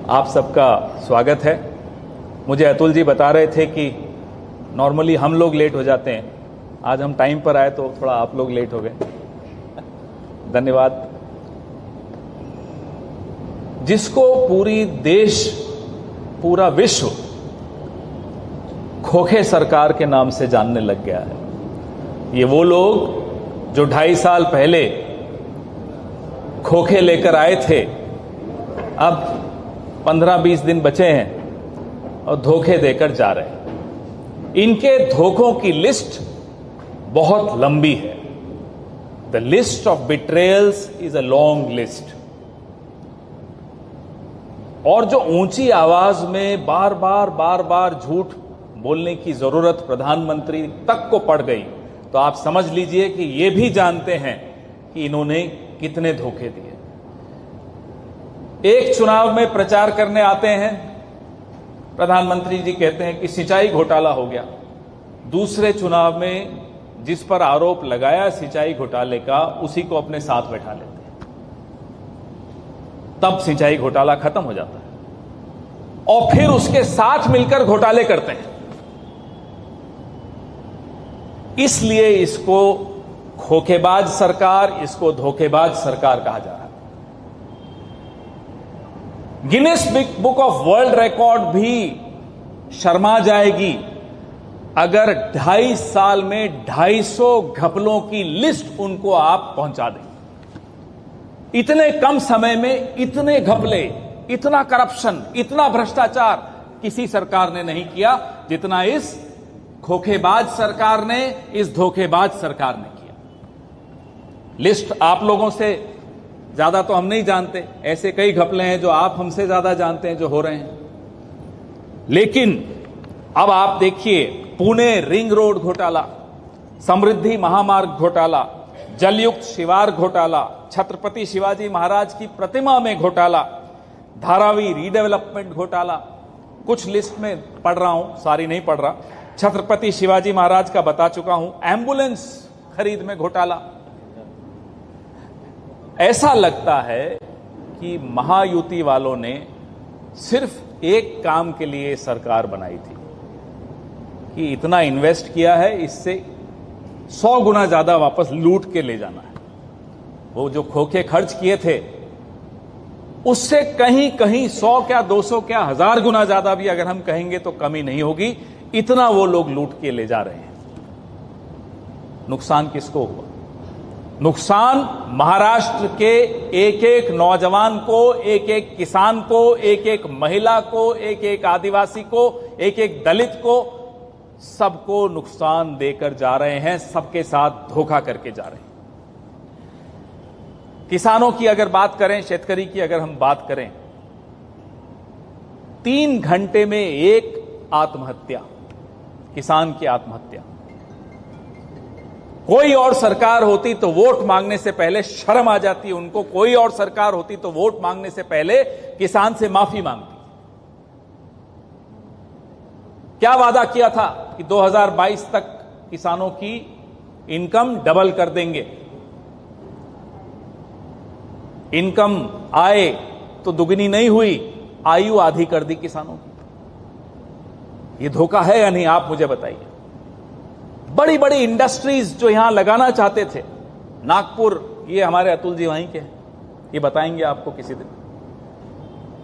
आप सबका स्वागत है। मुझे अतुल जी बता रहे थे कि नॉर्मली हम लोग लेट हो जाते हैं, आज हम टाइम पर आए तो थोड़ा आप लोग लेट हो गए। धन्यवाद। जिसको पूरी देश, पूरा विश्व खोखे सरकार के नाम से जानने लग गया है, ये वो लोग जो 2.5 साल पहले खोखे लेकर आए थे, अब 15-20 दिन बचे हैं और धोखे देकर जा रहे हैं। इनके धोखों की लिस्ट बहुत लंबी है। The list of betrayals is a long list. और जो ऊंची आवाज में बार बार झूठ बोलने की जरूरत प्रधानमंत्री तक को पड़ गई, तो आप समझ लीजिए कि ये भी जानते हैं कि इन्होंने कितने धोखे दिए। एक चुनाव में प्रचार करने आते हैं, प्रधानमंत्री जी कहते हैं कि सिंचाई घोटाला हो गया। दूसरे चुनाव में जिस पर आरोप लगाया सिंचाई घोटाले का, उसी को अपने साथ बैठा लेते हैं। तब सिंचाई घोटाला खत्म हो जाता है और फिर उसके साथ मिलकर घोटाले करते हैं। इसलिए इसको खोखेबाज सरकार, इसको धोखेबाज सरकार कहा जा रहा है। Guinness book of world record भी शर्मा जाएगी अगर 2.5 साल में 250 घपलों की लिस्ट उनको आप पहुंचा दें। इतने कम समय में इतने घपले, इतना करप्शन, इतना भ्रष्टाचार किसी सरकार ने नहीं किया जितना इस खोखेबाज सरकार ने, इस धोखेबाज सरकार ने किया। लिस्ट आप लोगों से ज्यादा तो हम नहीं जानते, ऐसे कई घपले हैं जो आप हमसे ज्यादा जानते हैं जो हो रहे हैं। लेकिन अब आप देखिए, पुणे रिंग रोड घोटाला, समृद्धि महामार्ग घोटाला, जलयुक्त शिवार घोटाला, छत्रपति शिवाजी महाराज की प्रतिमा में घोटाला, धारावी रीडेवलपमेंट घोटाला, कुछ लिस्ट में पढ़ रहा हूं, सारी नहीं पढ़ रहा। छत्रपति शिवाजी महाराज का बता चुका हूं, एम्बुलेंस खरीद में घोटाला। ऐसा लगता है कि महायुति वालों ने सिर्फ एक काम के लिए सरकार बनाई थी कि इतना इन्वेस्ट किया है, इससे 100 गुना ज्यादा वापस लूट के ले जाना है। वो जो खोखे खर्च किए थे उससे कहीं कहीं 100 क्या 200 क्या 1000 गुना ज्यादा भी अगर हम कहेंगे तो कमी नहीं होगी। इतना वो लोग लूट के ले जा रहे हैं। नुकसान किसको हुआ? नुकसान महाराष्ट्र के एक एक नौजवान को, एक एक किसान को, एक एक महिला को, एक एक आदिवासी को, एक एक दलित को, सबको नुकसान देकर जा रहे हैं, सबके साथ धोखा करके जा रहे हैं। किसानों की अगर बात करें, शेतकरी की अगर हम बात करें, 3 घंटे में एक आत्महत्या, किसान की आत्महत्या। कोई और सरकार होती तो वोट मांगने से पहले शर्म आ जाती उनको, कोई और सरकार होती तो वोट मांगने से पहले किसान से माफी मांगती। क्या वादा किया था कि 2022 तक किसानों की इनकम डबल कर देंगे। इनकम आए तो दुगनी नहीं हुई, आयु आधी कर दी किसानों की। ये धोखा है या नहीं, आप मुझे बताइए। बड़ी बड़ी इंडस्ट्रीज जो यहां लगाना चाहते थे, नागपुर, ये हमारे अतुल जी वहीं के हैं, ये बताएंगे आपको किसी दिन।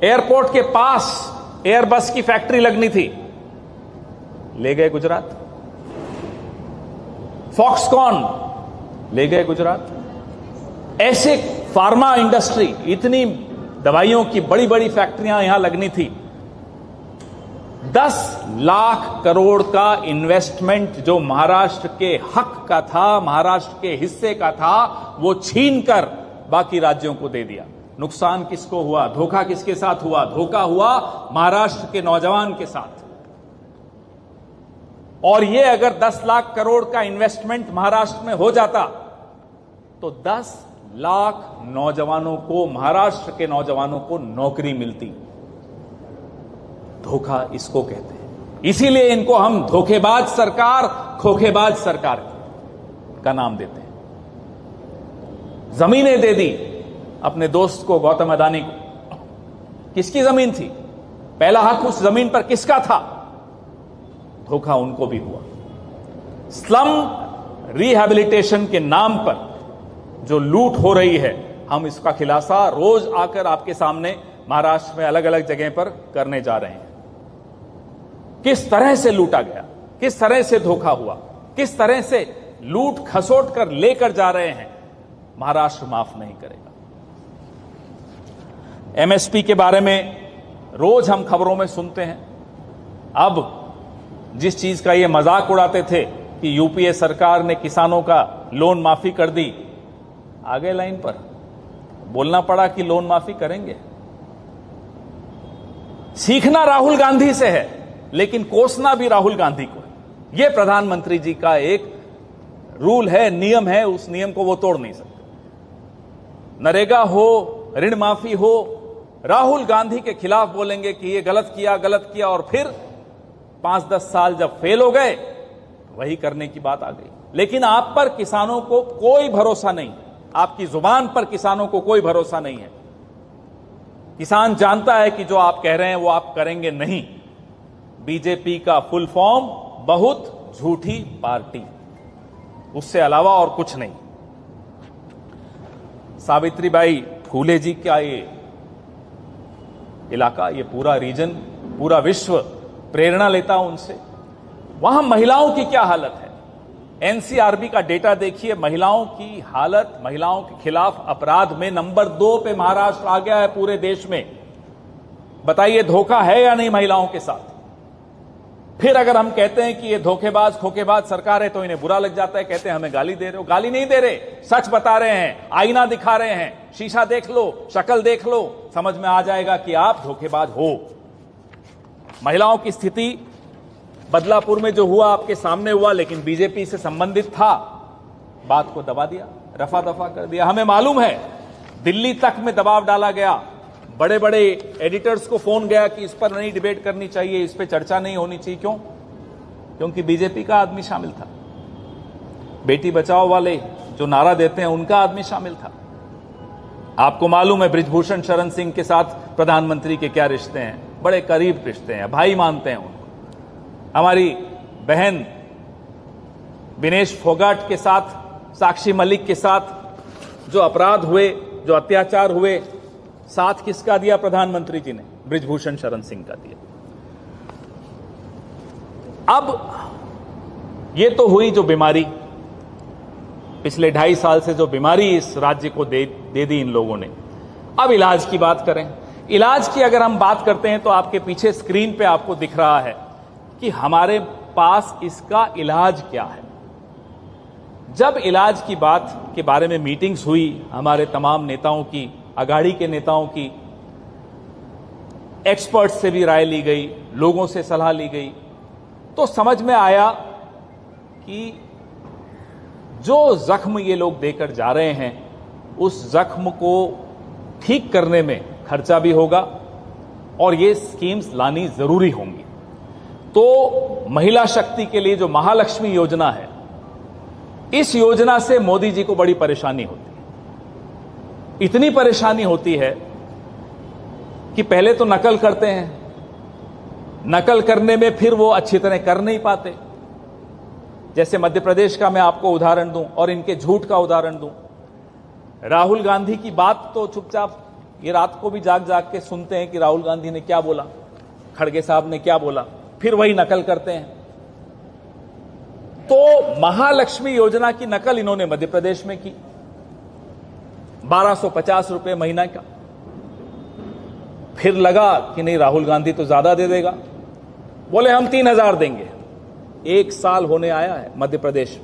एयरपोर्ट के पास एयरबस की फैक्ट्री लगनी थी, ले गए गुजरात। फॉक्सकॉन ले गए गुजरात। ऐसे फार्मा इंडस्ट्री, इतनी दवाइयों की बड़ी बड़ी फैक्ट्रियां यहां लगनी थी। 10 लाख करोड़ का इन्वेस्टमेंट जो महाराष्ट्र के हक का था, महाराष्ट्र के हिस्से का था, वो छीनकर बाकी राज्यों को दे दिया। नुकसान किसको हुआ? धोखा किसके साथ हुआ? धोखा हुआ महाराष्ट्र के नौजवान के साथ। और ये अगर 10 लाख करोड़ का इन्वेस्टमेंट महाराष्ट्र में हो जाता तो 10 लाख नौजवानों को, महाराष्ट्र के नौजवानों को नौकरी मिलती। धोखा इसको कहते हैं। इसीलिए इनको हम धोखेबाज सरकार, खोखेबाज सरकार का नाम देते हैं। जमीनें दे दी अपने दोस्त को, गौतम अदानी को, किसकी जमीन थी? पहला हक उस जमीन पर किसका था? धोखा उनको भी हुआ। स्लम रिहैबिलिटेशन के नाम पर जो लूट हो रही है, हम इसका खुलासा रोज आकर आपके सामने महाराष्ट्र में अलग अलग जगह पर करने जा रहे हैं। किस तरह से लूटा गया, किस तरह से धोखा हुआ, किस तरह से लूट खसोट कर लेकर जा रहे हैं, महाराष्ट्र माफ नहीं करेगा। एमएसपी के बारे में रोज हम खबरों में सुनते हैं। अब जिस चीज का ये मजाक उड़ाते थे कि यूपीए सरकार ने किसानों का लोन माफी कर दी, आगे लाइन पर बोलना पड़ा कि लोन माफी करेंगे। सीखना राहुल गांधी से है, लेकिन कोसना भी राहुल गांधी को है। यह प्रधानमंत्री जी का एक रूल है, नियम है, उस नियम को वो तोड़ नहीं सकते। नरेगा हो, ऋण माफी हो, राहुल गांधी के खिलाफ बोलेंगे कि ये गलत किया, और फिर 5-10 साल जब फेल हो गए तो वही करने की बात आ गई। लेकिन आप पर किसानों को कोई भरोसा नहीं, आपकी जुबान पर किसानों को कोई भरोसा नहीं है। किसान जानता है कि जो आप कह रहे हैं वो आप करेंगे नहीं। बीजेपी का फुल फॉर्म बहुत झूठी पार्टी, उससे अलावा और कुछ नहीं। सावित्रीबाई फूले जी का ये इलाका, ये पूरा रीजन, पूरा विश्व प्रेरणा लेता उनसे। वहां महिलाओं की क्या हालत है? एनसीआरबी का डेटा देखिए, महिलाओं की हालत, महिलाओं के खिलाफ अपराध में नंबर 2 पे महाराष्ट्र आ गया है पूरे देश में। बताइए धोखा है या नहीं महिलाओं के साथ? फिर अगर हम कहते हैं कि ये धोखेबाज खोखेबाज सरकार है तो इन्हें बुरा लग जाता है, कहते हैं हमें गाली दे रहे हो। गाली नहीं दे रहे, सच बता रहे हैं, आईना दिखा रहे हैं। शीशा देख लो, शक्ल देख लो, समझ में आ जाएगा कि आप धोखेबाज हो। महिलाओं की स्थिति बदलापुर में जो हुआ आपके सामने हुआ, लेकिन बीजेपी से संबंधित था, बात को दबा दिया, रफा दफा कर दिया। हमें मालूम है दिल्ली तक में दबाव डाला गया, बड़े बड़े एडिटर्स को फोन गया कि इस पर नहीं डिबेट करनी चाहिए, इस पर चर्चा नहीं होनी चाहिए। क्यों? क्योंकि बीजेपी का आदमी शामिल था। बेटी बचाओ वाले जो नारा देते हैं उनका आदमी शामिल था। आपको मालूम है बृजभूषण शरण सिंह के साथ प्रधानमंत्री के क्या रिश्ते हैं, बड़े करीब रिश्ते हैं, भाई मानते हैं उनको। हमारी बहन विनेश फोगाट के साथ, साक्षी मलिक के साथ जो अपराध हुए, जो अत्याचार हुए, साथ किसका दिया प्रधानमंत्री जी ने? बृजभूषण शरण सिंह का दिया। अब ये तो हुई जो बीमारी, पिछले 2.5 साल से जो बीमारी इस राज्य को दे दी इन लोगों ने। अब इलाज की बात करें। इलाज की अगर हम बात करते हैं तो आपके पीछे स्क्रीन पे आपको दिख रहा है कि हमारे पास इसका इलाज क्या है। जब इलाज की बात के बारे में मीटिंग्स हुई हमारे तमाम नेताओं की, अघाड़ी के नेताओं की, एक्सपर्ट्स से भी राय ली गई, लोगों से सलाह ली गई, तो समझ में आया कि जो जख्म ये लोग देकर जा रहे हैं उस जख्म को ठीक करने में खर्चा भी होगा और ये स्कीम्स लानी जरूरी होंगी। तो महिला शक्ति के लिए जो महालक्ष्मी योजना है, इस योजना से मोदी जी को बड़ी परेशानी होती है। इतनी परेशानी होती है कि पहले तो नकल करते हैं, नकल करने में फिर वो अच्छी तरह कर नहीं पाते। जैसे मध्य प्रदेश का मैं आपको उदाहरण दूं और इनके झूठ का उदाहरण दूं। राहुल गांधी की बात तो चुपचाप ये रात को भी जाग जाग के सुनते हैं कि राहुल गांधी ने क्या बोला, खड़गे साहब ने क्या बोला, फिर वही नकल करते हैं। तो महालक्ष्मी योजना की नकल इन्होंने मध्य प्रदेश में की, 1250 रुपए महीना का। फिर लगा कि नहीं राहुल गांधी तो ज्यादा दे देगा, बोले हम 3000 देंगे। 1 साल होने आया है मध्य प्रदेश,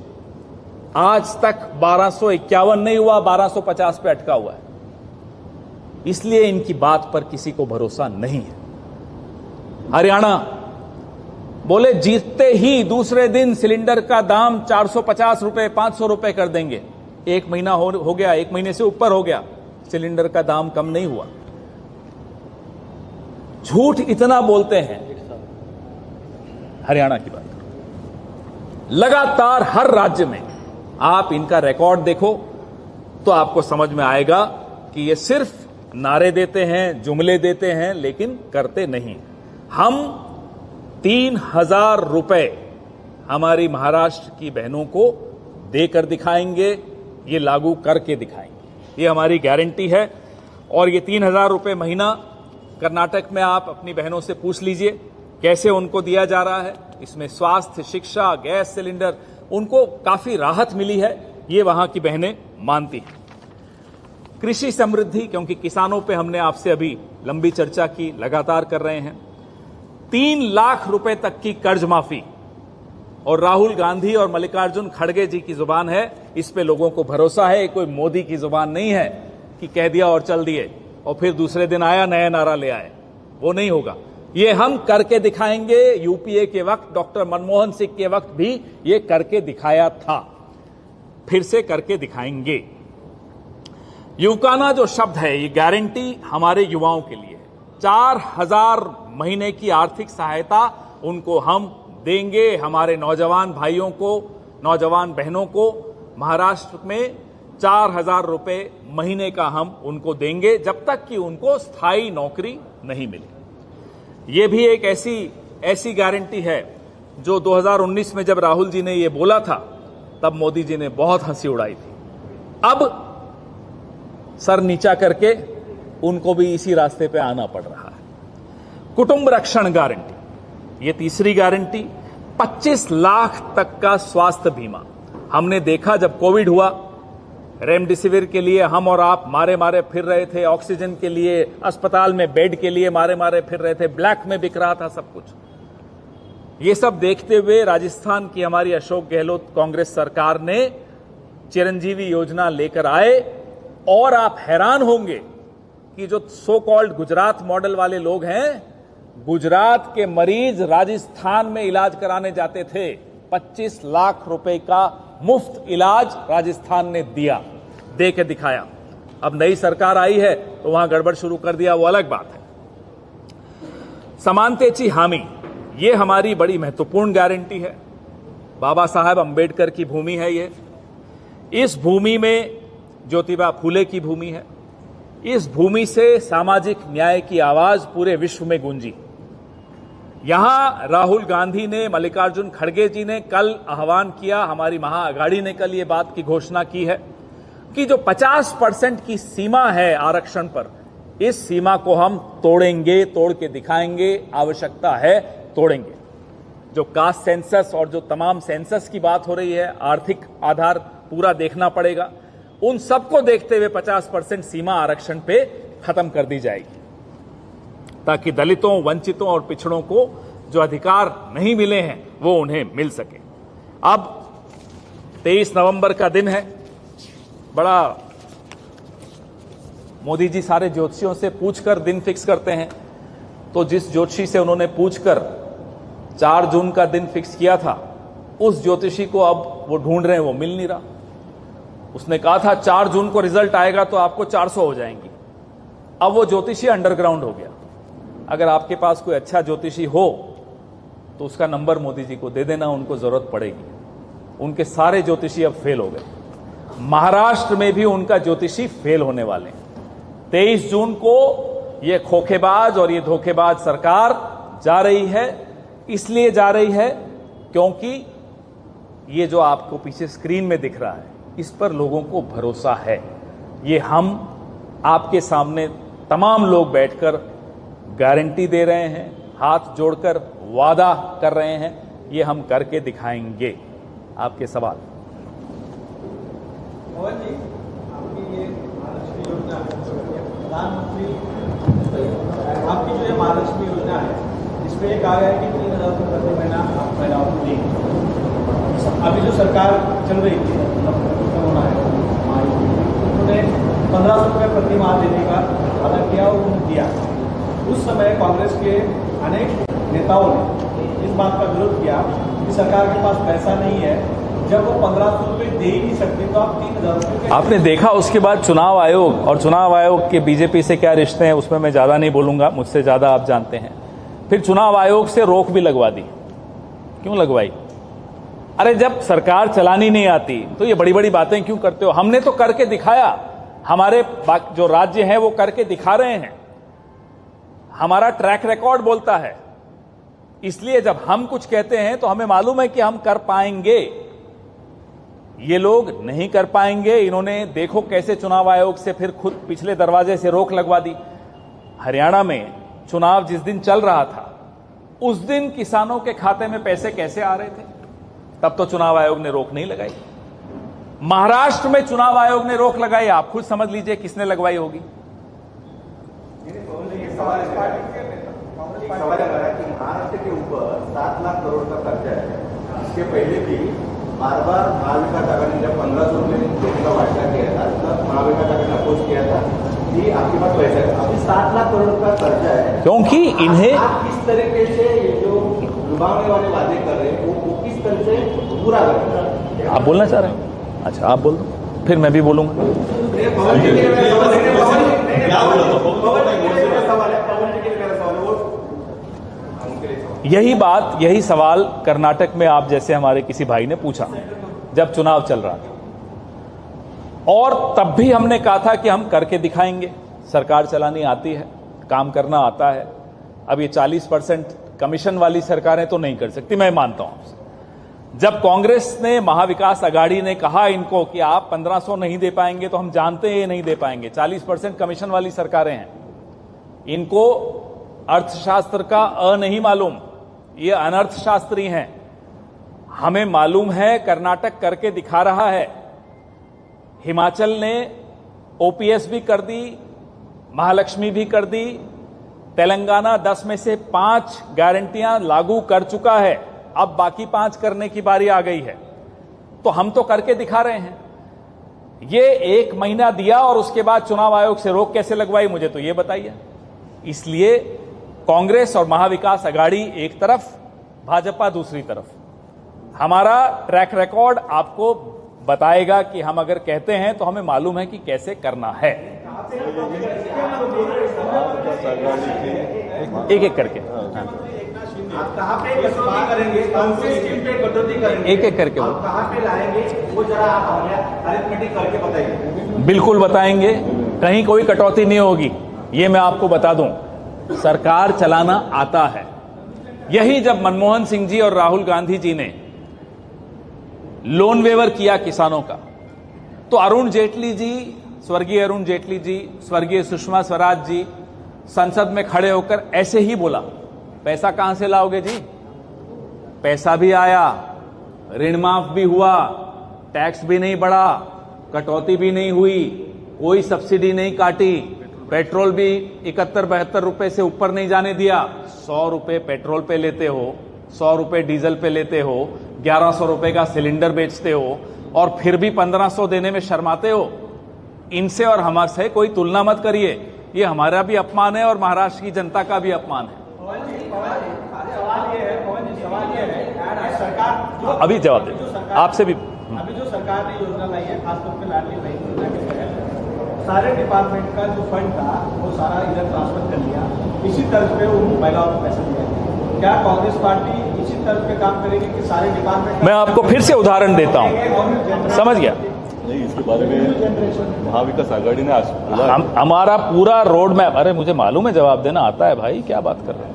आज तक 1251 नहीं हुआ, 1250 पे अटका हुआ है। इसलिए इनकी बात पर किसी को भरोसा नहीं है। हरियाणा बोले जीतते ही दूसरे दिन सिलेंडर का दाम 450 रुपए 500 रुपए कर देंगे। 1 महीना हो गया, 1 महीने से ऊपर हो गया, सिलेंडर का दाम कम नहीं हुआ। झूठ इतना बोलते हैं। हरियाणा की बात लगातार हर राज्य में आप इनका रिकॉर्ड देखो तो आपको समझ में आएगा कि ये सिर्फ नारे देते हैं, जुमले देते हैं, लेकिन करते नहीं। हम 3,000 रुपए हमारी महाराष्ट्र की बहनों को देकर दिखाएंगे, ये लागू करके दिखाएंगे, ये हमारी गारंटी है। और ये 3,000 रुपए महीना कर्नाटक में आप अपनी बहनों से पूछ लीजिए कैसे उनको दिया जा रहा है। इसमें स्वास्थ्य, शिक्षा, गैस सिलेंडर, उनको काफी राहत मिली है, ये वहां की बहनें मानती हैं। कृषि समृद्धि, क्योंकि किसानों पे हमने आपसे अभी लंबी चर्चा की, लगातार कर रहे हैं। 3 लाख रुपए तक की कर्ज माफी, और राहुल गांधी और मल्लिकार्जुन खड़गे जी की जुबान है, इस पे लोगों को भरोसा है। कोई मोदी की जुबान नहीं है कि कह दिया और चल दिए और फिर दूसरे दिन आया नया नारा ले आए, वो नहीं होगा। ये हम करके दिखाएंगे। यूपीए के वक्त, डॉक्टर मनमोहन सिंह के वक्त भी ये करके दिखाया था, फिर से करके दिखाएंगे। युवकाना जो शब्द है, ये गारंटी हमारे युवाओं के लिए है। 4,000 महीने की आर्थिक सहायता उनको हम देंगे, हमारे नौजवान भाइयों को, नौजवान बहनों को महाराष्ट्र में 4,000 रुपए महीने का हम उनको देंगे, जब तक कि उनको स्थायी नौकरी नहीं मिले। ये भी एक ऐसी गारंटी है जो 2019 में जब राहुल जी ने ये बोला था, तब मोदी जी ने बहुत हंसी उड़ाई थी। अब सर नीचा करके उनको भी इसी रास्ते पे आना पड़ रहा है। कुटुंब रक्षण गारंटी, ये तीसरी गारंटी। 25 लाख तक का स्वास्थ्य बीमा। हमने देखा जब कोविड हुआ, रेमडेसिविर के लिए हम और आप मारे मारे फिर रहे थे, ऑक्सीजन के लिए, अस्पताल में बेड के लिए मारे मारे फिर रहे थे, ब्लैक में बिक रहा था सब कुछ। ये सब देखते हुए राजस्थान की हमारी अशोक गहलोत कांग्रेस सरकार ने चिरंजीवी योजना लेकर आए, और आप हैरान होंगे कि जो सो कॉल्ड गुजरात मॉडल वाले लोग हैं, गुजरात के मरीज राजस्थान में इलाज कराने जाते थे। 25 लाख रुपए का मुफ्त इलाज राजस्थान ने दिया, दे के दिखाया। अब नई सरकार आई है तो वहां गड़बड़ शुरू कर दिया, वो अलग बात है। समानतेची हामी, ये हमारी बड़ी महत्वपूर्ण गारंटी है। बाबा साहब अंबेडकर की भूमि है ये। इस भूमि में ज्योतिबा फूले की भूमि है। इस भूमि से सामाजिक न्याय की आवाज पूरे विश्व में गूंजी। यहां राहुल गांधी ने, मल्लिकार्जुन खड़गे जी ने कल आह्वान किया, हमारी महाअघाड़ी ने कल ये बात की घोषणा की है कि जो 50% की सीमा है आरक्षण पर, इस सीमा को हम तोड़ेंगे, तोड़ के दिखाएंगे, आवश्यकता है तोड़ेंगे। जो कास्ट सेंसस और जो तमाम सेंसस की बात हो रही है, आर्थिक आधार पूरा देखना पड़ेगा, उन सबको देखते हुए 50% सीमा आरक्षण पे खत्म कर दी जाएगी, ताकि दलितों, वंचितों और पिछड़ों को जो अधिकार नहीं मिले हैं वो उन्हें मिल सके। अब 23 नवंबर का दिन है। बड़ा मोदी जी सारे ज्योतिषियों से पूछकर दिन फिक्स करते हैं, तो जिस ज्योतिषी से उन्होंने पूछकर 4 जून का दिन फिक्स किया था, उस ज्योतिषी को अब वो ढूंढ रहे हैं, वो मिल नहीं रहा। उसने कहा था 4 जून को रिजल्ट आएगा तो आपको 400 हो जाएंगी। अब वो ज्योतिषी अंडरग्राउंड हो गया। अगर आपके पास कोई अच्छा ज्योतिषी हो तो उसका नंबर मोदी जी को दे देना, उनको जरूरत पड़ेगी। उनके सारे ज्योतिषी अब फेल हो गए। महाराष्ट्र में भी उनका ज्योतिषी फेल होने वाले हैं। 23 जून को ये खोखेबाज और ये धोखेबाज सरकार जा रही है। इसलिए जा रही है क्योंकि ये जो आपको पीछे स्क्रीन में दिख रहा है, इस पर लोगों को भरोसा है। ये हम आपके सामने तमाम लोग बैठकर गारंटी दे रहे हैं, हाथ जोड़कर वादा कर रहे हैं, ये हम करके दिखाएंगे। आपके सवाल। मोहन जी, आपकी ये महालक्ष्मी योजना है, प्रधानमंत्री आपकी जो ये महालक्ष्मी योजना है, इसमें ये कहा गया है कि 3,000 रुपये प्रति महीना आप महिलाओं को देंगे। अभी जो सरकार चल रही थी, होना है, उन्होंने 1,500 रुपये प्रति माह देने का वादा किया और उन्होंने दिया। उस समय कांग्रेस के अनेक नेताओं ने इस बात का विरोध किया कि सरकार के पास पैसा नहीं है, जब वो 1,500 रुपये दे ही नहीं सकते तो आप 3,000 रुपये। आपने देखा उसके बाद चुनाव आयोग, और चुनाव आयोग के बीजेपी से क्या रिश्ते हैं उसमें मैं ज्यादा नहीं बोलूंगा, मुझसे ज्यादा आप जानते हैं। फिर चुनाव आयोग से रोक भी लगवा दी। क्यों लगवाई? अरे जब सरकार चलानी नहीं आती तो ये बड़ी बड़ी बातें क्यों करते हो? हमने तो करके दिखाया। हमारे जो राज्य हैं वो करके दिखा रहे हैं, हमारा ट्रैक रिकॉर्ड बोलता है। इसलिए जब हम कुछ कहते हैं तो हमें मालूम है कि हम कर पाएंगे। ये लोग नहीं कर पाएंगे। इन्होंने देखो कैसे चुनाव आयोग से फिर खुद पिछले दरवाजे से रोक लगवा दी। हरियाणा में चुनाव जिस दिन चल रहा था उस दिन किसानों के खाते में पैसे कैसे आ रहे थे, तब तो चुनाव आयोग ने रोक नहीं लगाई। महाराष्ट्र में चुनाव आयोग ने रोक लगाई, आप खुद समझ लीजिए किसने लगवाई होगी। सवाल है कि महाराष्ट्र के ऊपर 7 लाख करोड़ का खर्चा है। इसके पहले भी बार बार महाविकास आघाड़ी ने जब 1500 रुपये देने का वायदा किया था तब महाविकास आघाड़ी ने अपोज किया था कि आपके पास पैसा है। अभी 7 लाख करोड़ का खर्चा है, क्योंकि इन्हें आप किस तरीके से ये जो लुभावने वाले वादे कर रहे हैं वो किस तरह से पूरा करें? आप बोलना चाह रहे हैं? अच्छा, आप बोल दो, फिर मैं भी बोलूंगा। यही सवाल कर्नाटक में आप जैसे हमारे किसी भाई ने पूछा जब चुनाव चल रहा था, और तब भी हमने कहा था कि हम करके दिखाएंगे। सरकार चलानी आती है, काम करना आता है। अब ये 40% कमीशन वाली सरकारें तो नहीं कर सकती, मैं मानता हूं आपसे। जब कांग्रेस ने, महाविकास आघाड़ी ने कहा इनको कि आप 1500 नहीं दे पाएंगे, तो हम जानते हैं ये नहीं दे पाएंगे। 40% कमीशन वाली सरकारें हैं, इनको अर्थशास्त्र का नहीं मालूम, ये अनर्थशास्त्री हैं। हमें मालूम है कर्नाटक करके दिखा रहा है, हिमाचल ने ओपीएस भी कर दी, महालक्ष्मी भी कर दी, तेलंगाना 10 में से 5 गारंटियां लागू कर चुका है, अब बाकी 5 करने की बारी आ गई है। तो हम तो करके दिखा रहे हैं। ये 1 महीना दिया और उसके बाद चुनाव आयोग से रोक कैसे लगवाई, मुझे तो ये बताइए। इसलिए कांग्रेस और महाविकास आघाड़ी एक तरफ, भाजपा दूसरी तरफ। हमारा ट्रैक रिकॉर्ड आपको बताएगा कि हम अगर कहते हैं तो हमें मालूम है कि कैसे करना है। एक एक करके कहाँ पे कटौती करेंगे, कौन से स्कीम पे कटौती करेंगे, एक एक करके आप कहाँ पे लाएंगे, वो जरा आप हमें अरिथमेटिक करके बताइए। बिल्कुल बताएंगे, कहीं कोई कटौती नहीं होगी, ये मैं आपको बता दूं। सरकार चलाना आता है। यही जब मनमोहन सिंह जी और राहुल गांधी जी ने लोन वेवर किया किसानों का, तो अरुण जेटली जी, स्वर्गीय अरुण जेटली जी, स्वर्गीय सुषमा स्वराज जी संसद में खड़े होकर ऐसे ही बोला, पैसा कहां से लाओगे जी? पैसा भी आया, ऋण माफ भी हुआ, टैक्स भी नहीं बढ़ा, कटौती भी नहीं हुई, कोई सब्सिडी नहीं काटी, पेट्रोल भी 71-72 रुपए से ऊपर नहीं जाने दिया। 100 रुपए पेट्रोल पे लेते हो, 100 रुपए डीजल पे लेते हो, 1100 रुपए का सिलेंडर बेचते हो, और फिर भी 1500 देने में शर्माते हो। इनसे और हमसे कोई तुलना मत करिए, ये हमारा भी अपमान है और महाराष्ट्र की जनता का भी अपमान है। सवाल ये है सरकार अभी जवाब दे, आपसे भी। अभी जो सरकार ने योजना लाई है, खासतौर पे लाडली बहन योजना के तहत सारे डिपार्टमेंट का जो फंड था वो सारा इधर ट्रांसफर कर लिया, इसी तरह पे उन महिलाओं को पैसे दिए। क्या कांग्रेस पार्टी इसी तरह पे काम करेगी कि सारे डिपार्टमेंट? मैं आपको फिर से उदाहरण देता हूं, समझ गया? नहीं, इसके बारे में महाविकास आघाड़ी ने आज बोला हमारा पूरा रोड मैप, अरे मुझे मालूम है जवाब देना आता है भाई, क्या बात कर रहे हैं।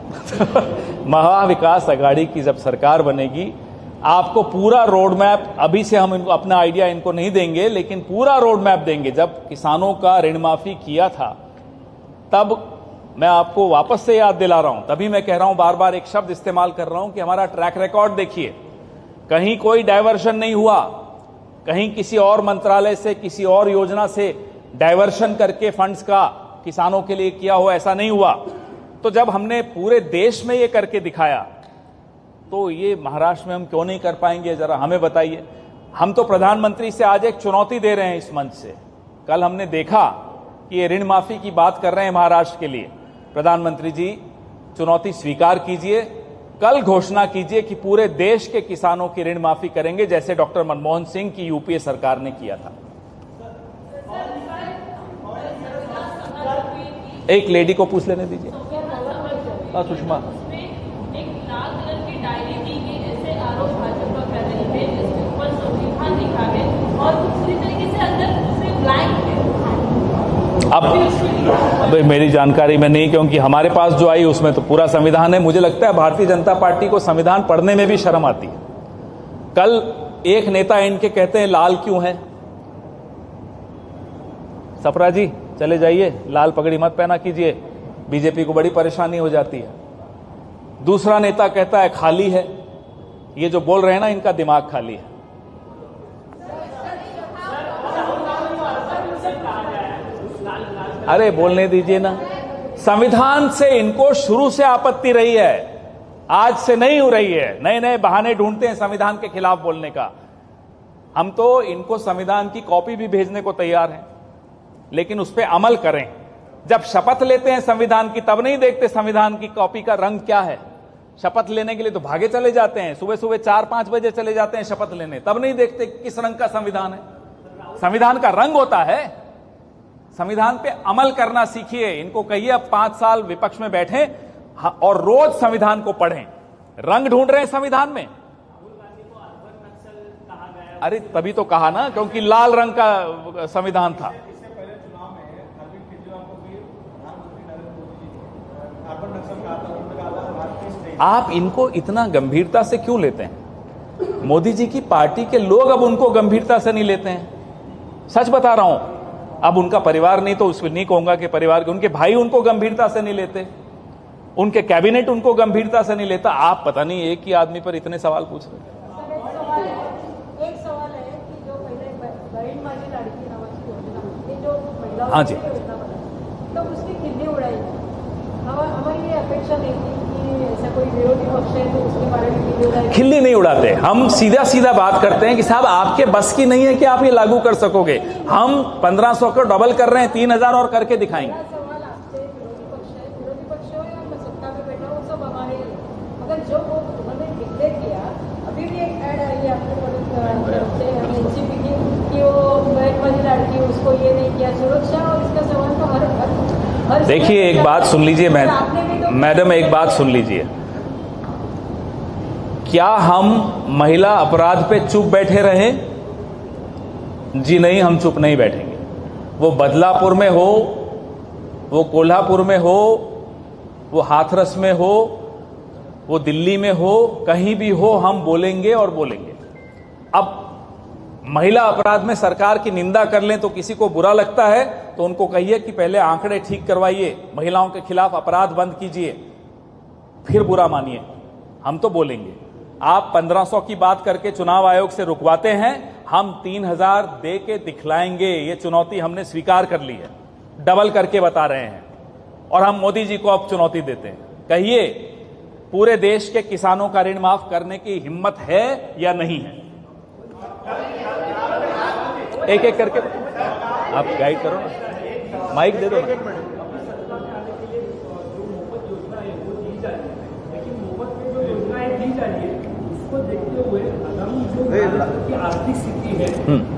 महाविकास आघाड़ी की जब सरकार बनेगी, आपको पूरा रोड मैप, अभी से हम इनको अपना आइडिया इनको नहीं देंगे, लेकिन पूरा रोड मैप देंगे। जब किसानों का ऋण माफी किया था, तब मैं आपको वापस से याद दिला रहा हूं, तभी मैं कह रहा हूं, बार बार एक शब्द इस्तेमाल कर रहा हूं कि हमारा ट्रैक रिकॉर्ड देखिए, कहीं कोई डायवर्शन नहीं हुआ, कहीं किसी और मंत्रालय से, किसी और योजना से डायवर्शन करके फंड्स का किसानों के लिए किया हो, ऐसा नहीं हुआ। तो जब हमने पूरे देश में ये करके दिखाया, तो ये महाराष्ट्र में हम क्यों नहीं कर पाएंगे? जरा हमें बताइए। हम तो प्रधानमंत्री से आज एक चुनौती दे रहे हैं इस मंच से। कल हमने देखा कि ये ऋण माफी की बात कर रहे हैं महाराष्ट्र के लिए। प्रधानमंत्री जी, चुनौती स्वीकार कीजिए, कल घोषणा कीजिए कि पूरे देश के किसानों की ऋण माफी करेंगे, जैसे डॉक्टर मनमोहन सिंह की यूपीए सरकार ने किया था। एक लेडी को पूछ लेने दीजिए। सुषमा, एक लाल कलर की डायरी दी गई, ऐसे आरोप भाजपा कर रही है, जिसके ऊपर संविधान लिखा है और दूसरी तरीके से अंदर दूसरे ब्लैंक है। अब मेरी जानकारी में नहीं, क्योंकि हमारे पास जो आई उसमें तो पूरा संविधान है। मुझे लगता है भारतीय जनता पार्टी को संविधान पढ़ने में भी शर्म आती है। कल एक नेता इनके कहते हैं लाल क्यों है। सपरा जी चले जाइए, लाल पगड़ी मत पहना कीजिए, बीजेपी को बड़ी परेशानी हो जाती है। दूसरा नेता कहता है खाली है। ये जो बोल रहे हैं ना, इनका दिमाग खाली है। अरे बोलने दीजिए ना। संविधान से इनको शुरू से आपत्ति रही है, आज से नहीं हो रही है। नए नए बहाने ढूंढते हैं संविधान के खिलाफ बोलने का। हम तो इनको संविधान की कॉपी भी भेजने को तैयार हैं, लेकिन उस पर अमल करें। जब शपथ लेते हैं संविधान की, तब नहीं देखते संविधान की कॉपी का रंग क्या है। शपथ लेने के लिए तो भागे चले जाते हैं, सुबह सुबह 4-5 बजे चले जाते हैं शपथ लेने, तब नहीं देखते किस रंग का संविधान है। संविधान का रंग होता है। संविधान पे अमल करना सीखिए। इनको कहिए अब 5 साल विपक्ष में बैठें और रोज संविधान को पढ़ें। रंग ढूंढ रहे हैं संविधान में। अरे तभी तो कहा ना, क्योंकि लाल रंग का संविधान था। इससे पहले चुनाव में अरविंद केजरीवाल को भी प्रधानमंत्री नरेंद्र मोदी जी अर्बन नक्सल कहा था, उन्होंने कहा था भारत की। आप इनको इतना गंभीरता से क्यों लेते हैं? मोदी जी की पार्टी के लोग अब उनको गंभीरता से नहीं लेते हैं। सच बता रहा हूं। अब उनका परिवार नहीं, तो उसको नहीं कहूंगा कि परिवार के, उनके भाई उनको गंभीरता से नहीं लेते, उनके कैबिनेट उनको गंभीरता से नहीं लेता। आप पता नहीं एक ही आदमी पर इतने सवाल पूछ रहे हैं। एक सवाल है कि जो पहले बहन माझी लाडकी नावाची योजना, ये जो महिला हाँ जी, योजना बना, तो उसकी खिल्ली उड़ाई। हमारी ये अपेक्षा नहीं थी कि ऐसा कोई विरोधी पक्ष है तो उसके बारे में खिल्ली उड़ाई। खिल्ली नहीं उड़ाते, हम सीधा सीधा बात करते हैं कि साहब आपके बस की नहीं है कि आप ये लागू कर सकोगे। हम 1500 को डबल कर रहे हैं, 3000 और करके दिखाएंगे। मेरा सवाल आपसे, विरोधी पक्ष हो या सत्ता में बैठा हो, सब हमारे मगर जो वो उन्होंने डिक्लेयर किया, अभी भी एक ऐड आई है आपको एनसीपी की कि वो बहन वाली लड़की, उसको ये नहीं किया। सुरक्षा और इसका सवाल तो हर देखिए एक बात सुन लीजिए, मैडम एक बात सुन लीजिए। क्या हम महिला अपराध पे चुप बैठे रहे? जी नहीं, हम चुप नहीं बैठेंगे। वो बदलापुर में हो, वो कोल्हापुर में हो, वो हाथरस में हो, वो दिल्ली में हो, कहीं भी हो, हम बोलेंगे और बोलेंगे। अब महिला अपराध में सरकार की निंदा कर लें तो किसी को बुरा लगता है, तो उनको कहिए कि पहले आंकड़े ठीक करवाइए, महिलाओं के खिलाफ अपराध बंद कीजिए, फिर बुरा मानिए। हम तो बोलेंगे। आप 1500 की बात करके चुनाव आयोग से रुकवाते हैं, हम 3000 दे के दिखलाएंगे। ये चुनौती हमने स्वीकार कर ली है, डबल करके बता रहे हैं। और हम मोदी जी को अब चुनौती देते हैं, कहिए पूरे देश के किसानों का ऋण माफ करने की हिम्मत है या नहीं है? एक एक करके आप गाइड करो ना, माइक दे दो ना। उसको देखते हुए आगामी जो भारत की आर्थिक स्थिति है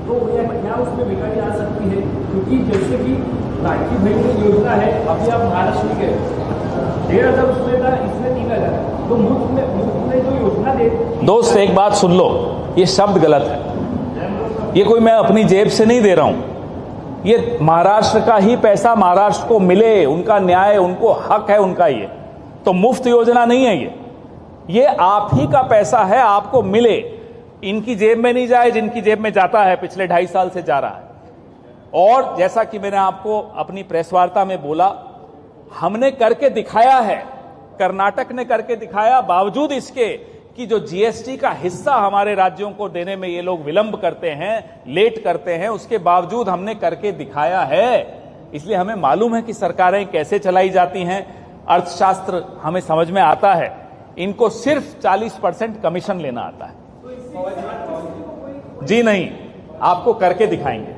तो क्या उसमें बिगाड़ी जा सकती है? क्योंकि जैसे कि लाडकी बहन योजना है, अभी आप महाराष्ट्र में गए 1500 उसमें था, इसमें 3000। तो मुफ्त में जो योजना दे। दोस्त एक बात सुन लो, ये शब्द गलत है। ये कोई मैं अपनी जेब से नहीं दे रहा हूं, ये महाराष्ट्र का ही पैसा महाराष्ट्र को मिले, उनका न्याय, उनको हक है उनका। ये तो मुफ्त योजना नहीं है, ये आप ही का पैसा है, आपको मिले। इनकी जेब में नहीं जाए, जिनकी जेब में जाता है पिछले 2.5 साल से जा रहा है। और जैसा कि मैंने आपको अपनी प्रेस वार्ता में बोला, हमने करके दिखाया है, कर्नाटक ने करके दिखाया। बावजूद इसके कि जो जीएसटी का हिस्सा हमारे राज्यों को देने में ये लोग विलंब करते हैं, लेट करते हैं, उसके बावजूद हमने करके दिखाया है। इसलिए हमें मालूम है कि सरकारें कैसे चलाई जाती हैं। अर्थशास्त्र हमें समझ में आता है। इनको सिर्फ 40% कमीशन लेना आता है। जी नहीं, आपको करके दिखाएंगे।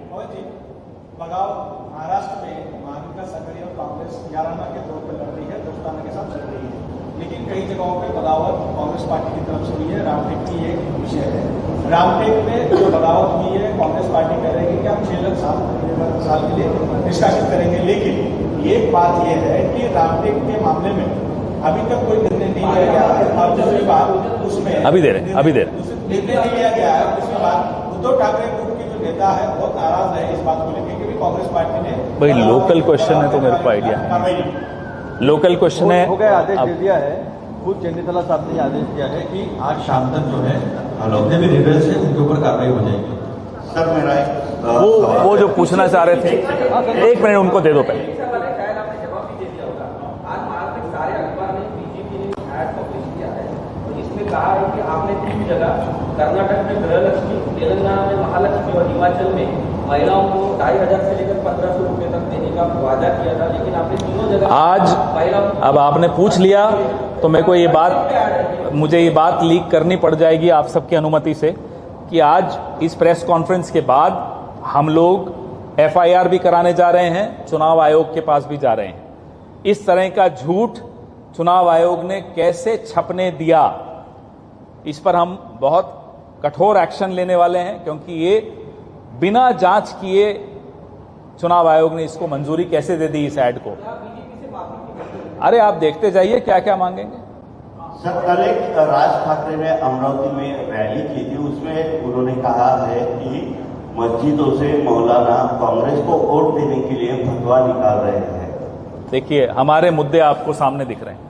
बगाव महाराष्ट्र में महाविकास आघाड़ी और कांग्रेस याराना के तौर पर लड़ रही है, दोस्ताना के साथ चल रही है, लेकिन कई जगहों पे बगावत कांग्रेस पार्टी की तरफ से हुई है। रामटेक की एक विषय है। रामटेक में जो बगावत हुई है, कांग्रेस पार्टी कह रही है कि हम 6 साल के लिए निष्कासित करेंगे। लेकिन एक बात यह है कि रामटेक के मामले में अभी तक कोई निर्णय नहीं लिया गया है। और दूसरी बात, उसमें अभी दे रहे निर्णय नहीं लिया गया है। उसके बाद उद्धव ठाकरे ग्रुप की जो नेता है बहुत नाराज है इस बात को लेकर क्योंकि कांग्रेस पार्टी ने भाई लोकल क्वेश्चन है तो मेरे को आइडिया है। लोकल क्वेश्चन है। हो गया, आदेश दे दिया है, खुद चंडीतला साहब ने आदेश दिया है कि आज शाम तक जो है जितने भी रिबेल्स है उनके ऊपर कार्रवाई हो जाएगी। सर मेरा वो जो पूछना चाह रहे थे, एक मिनट उनको दे दो पहले। शायद आपने जवाब भी दे दिया होगा। आज महाराष्ट्र के सारे अखबार ने बीजेपी ने ऐड पब्लिश किया है तो इसमें कहा है कि आपने 3 जगह कर्नाटक में गृहलक्ष्मी, तेलंगाना में महालक्ष्मी और हिमाचल में महिलाओं को 2500 से लेकर 1500 रुपए तक देने का वादा किया था, लेकिन आपने तीनों जगह आज अब आपने पूछ लिया तो मेरे को मुझे ये बात लीक करनी पड़ जाएगी आप सबकी अनुमति से कि आज इस प्रेस कॉन्फ्रेंस के बाद हम लोग एफआईआर भी कराने जा रहे हैं, चुनाव आयोग के पास भी जा रहे हैं। इस तरह का झूठ चुनाव आयोग ने कैसे छपने दिया, इस पर हम बहुत कठोर एक्शन लेने वाले हैं, क्योंकि ये बिना जांच किए चुनाव आयोग ने इसको मंजूरी कैसे दे दी इस ऐड को। अरे आप देखते जाइए क्या क्या मांगेंगे। सर कल एक राज ठाकरे ने अमरावती में रैली की थी, उसमें उन्होंने कहा है कि मस्जिदों से मौलाना कांग्रेस को वोट देने के लिए फतवा निकाल रहे हैं। देखिए हमारे मुद्दे आपको सामने दिख रहे हैं।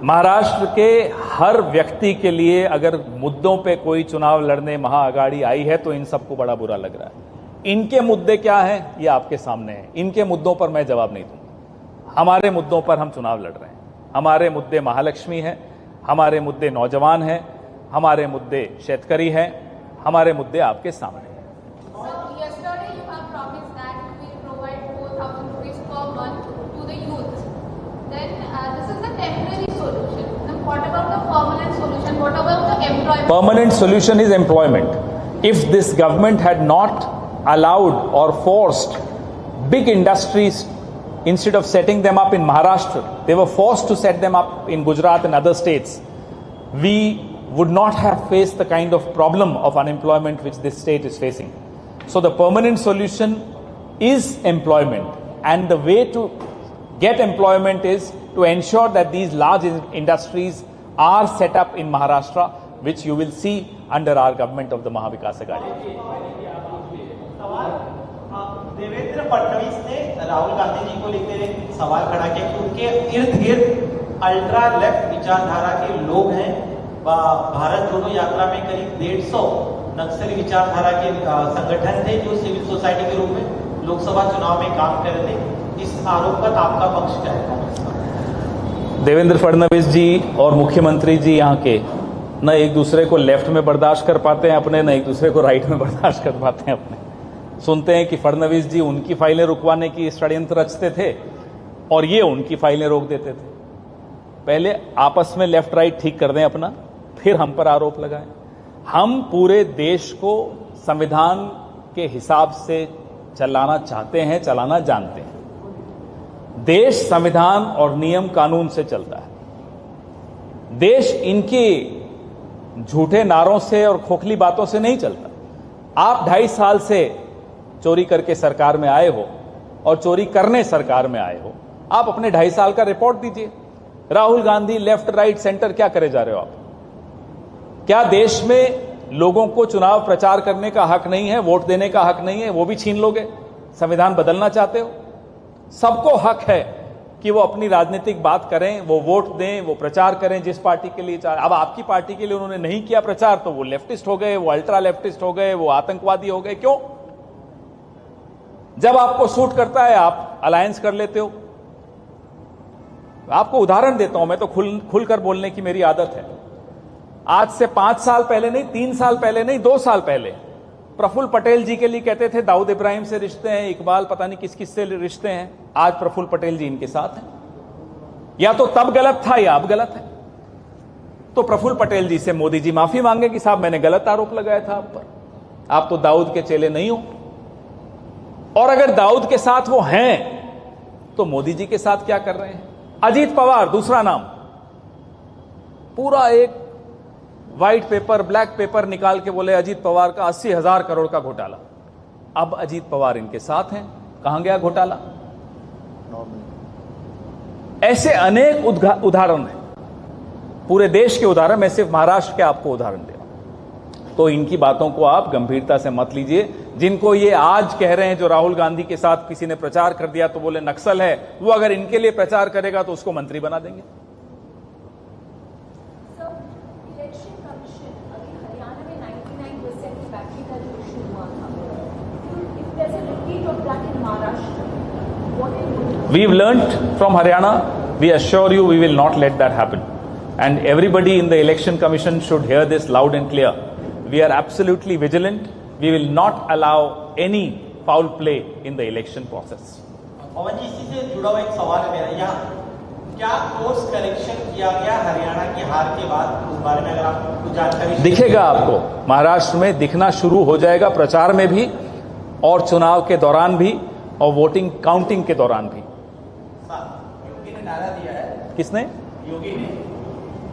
महाराष्ट्र के हर व्यक्ति के लिए अगर मुद्दों पे कोई चुनाव लड़ने महाअघाड़ी आई है तो इन सबको बड़ा बुरा लग रहा है। इनके मुद्दे क्या हैं ये आपके सामने है। इनके मुद्दों पर मैं जवाब नहीं दूंगा। हमारे मुद्दों पर हम चुनाव लड़ रहे हैं। हमारे मुद्दे महालक्ष्मी है, हमारे मुद्दे नौजवान हैं, हमारे मुद्दे शेतकरी हैं, हमारे मुद्दे आपके सामने हैं। Yesterday you have promised that you will provide 4,000 rupees per month to the youth. Then this is the temporary solution. Then what about the permanent solution? What about the employment? Permanent solution is employment. If this government had not allowed or forced big industries, instead of setting them up in Maharashtra, they were forced to set them up in Gujarat and other states, we would not have faced the kind of problem of unemployment which this state is facing. So the permanent solution is employment, and the way to get employment is to ensure that these large industries are set up in Maharashtra, which you will see under our government of the Mahavikas Aghadi. Devendra Fadnavis ने राहुल गांधी जी को लेकर एक सवाल खड़ा किया कि उनके इर्द गिर्द अल्ट्रा लेफ्ट विचारधारा के लोग हैं। भारत जोड़ो यात्रा में करीब 150 नक्सली विचारधारा के संगठन थे जो सिविल सोसाइटी के रूप में लोकसभा चुनाव में काम कर रहे थे। इस आरोप पर आपका पक्ष क्या है कांग्रेस का? देवेंद्र फडणवीस जी और मुख्यमंत्री जी यहाँ के न एक दूसरे को लेफ्ट में बर्दाश्त कर पाते हैं अपने, न एक दूसरे को राइट में बर्दाश्त कर पाते हैं अपने। सुनते हैं कि फडणवीस जी उनकी फाइलें रुकवाने की षड्यंत्र रचते थे और ये उनकी फाइलें रोक देते थे। पहले आपस में लेफ्ट राइट ठीक कर दें अपना, फिर हम पर आरोप लगाएं। हम पूरे देश को संविधान के हिसाब से चलाना चाहते हैं, चलाना जानते हैं। देश संविधान और नियम कानून से चलता है। देश इनके झूठे नारों से और खोखली बातों से नहीं चलता। आप 2.5 साल से चोरी करके सरकार में आए हो और चोरी करने सरकार में आए हो। आप अपने 2.5 साल का रिपोर्ट दीजिए। Rahul Gandhi left right centre क्या करे जा रहे हो आप? क्या देश में लोगों को चुनाव प्रचार करने का हक नहीं है, वोट देने का हक नहीं है, वो भी छीन लोगे? संविधान बदलना चाहते हो? सबको हक है कि वो अपनी राजनीतिक बात करें, वो वोट दें, वो प्रचार करें जिस पार्टी के लिए चाहे। अब आपकी पार्टी के लिए उन्होंने नहीं किया प्रचार तो वो लेफ्टिस्ट हो गए, वो अल्ट्रा लेफ्टिस्ट हो गए, वो आतंकवादी हो गए। क्यों? जब आपको सूट करता है आप अलायंस कर लेते हो। आपको उदाहरण देता हूं, मैं तो खुलकर बोलने की मेरी आदत है। आज से 5 साल पहले नहीं, 3 साल पहले नहीं, 2 साल पहले प्रफुल्ल पटेल जी के लिए कहते थे दाऊद इब्राहिम से रिश्ते हैं, इकबाल पता नहीं किस किस से रिश्ते हैं। आज प्रफुल्ल पटेल जी इनके साथ हैं। या तो तब गलत था या अब गलत है। तो प्रफुल्ल पटेल जी से मोदी जी माफी मांगे कि साहब मैंने गलत आरोप लगाया था आप पर, आप तो दाऊद के चेले नहीं हो। और अगर दाऊद के साथ वो हैं तो मोदी जी के साथ क्या कर रहे हैं? अजीत पवार दूसरा नाम, पूरा एक व्हाइट पेपर ब्लैक पेपर निकाल के बोले अजीत पवार का 80,000 करोड़ का घोटाला। अब अजीत पवार इनके साथ हैं, कहां गया घोटाला? ऐसे अनेक उदाहरण हैं, पूरे देश के उदाहरण। मैं सिर्फ महाराष्ट्र के आपको उदाहरण दे रहा हूं। तो इनकी बातों को आप गंभीरता से मत लीजिए। जिनको ये आज कह रहे हैं, जो राहुल गांधी के साथ किसी ने प्रचार कर दिया तो बोले नक्सल है, वो अगर इनके लिए प्रचार करेगा तो उसको मंत्री बना देंगे। इलेक्शन कमीशन अभी हरियाणा में 99% की बैटरी का जो इशू हुआ था, if there is a repeat of that in Maharashtra, what is We've learnt from Haryana. We assure you we will not let that happen. And everybody in the election commission should hear this loud and clear. We are absolutely vigilant. We will not allow any foul play in the election process. पवन जी, इसी से जुड़ा हुआ एक सवाल है मेरा यहाँ, क्या कोर्स करेक्शन किया गया हरियाणा की हार के बाद? उस बारे में अगर आप कुछ जानकारी दिखेगा आपको, महाराष्ट्र में दिखना शुरू हो जाएगा, प्रचार में भी और चुनाव के दौरान भी और वोटिंग काउंटिंग के दौरान भी। योगी ने नारा दिया है, किसने? योगी ने,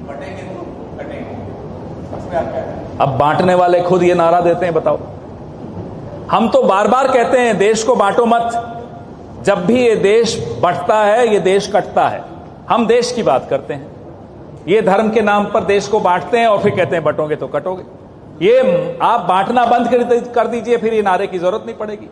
बटेंगे तो कटेंगे, इसमें आप क्या कहें? अब बांटने वाले खुद ये नारा देते हैं, बताओ। हम तो बार बार कहते हैं देश को बांटो मत। जब भी ये देश बढ़ता है, ये देश कटता है। हम देश की बात करते हैं, ये धर्म के नाम पर देश को बांटते हैं और फिर कहते हैं बंटोगे तो कटोगे। ये आप बांटना बंद कर दीजिए, फिर ये नारे की जरूरत नहीं पड़ेगी।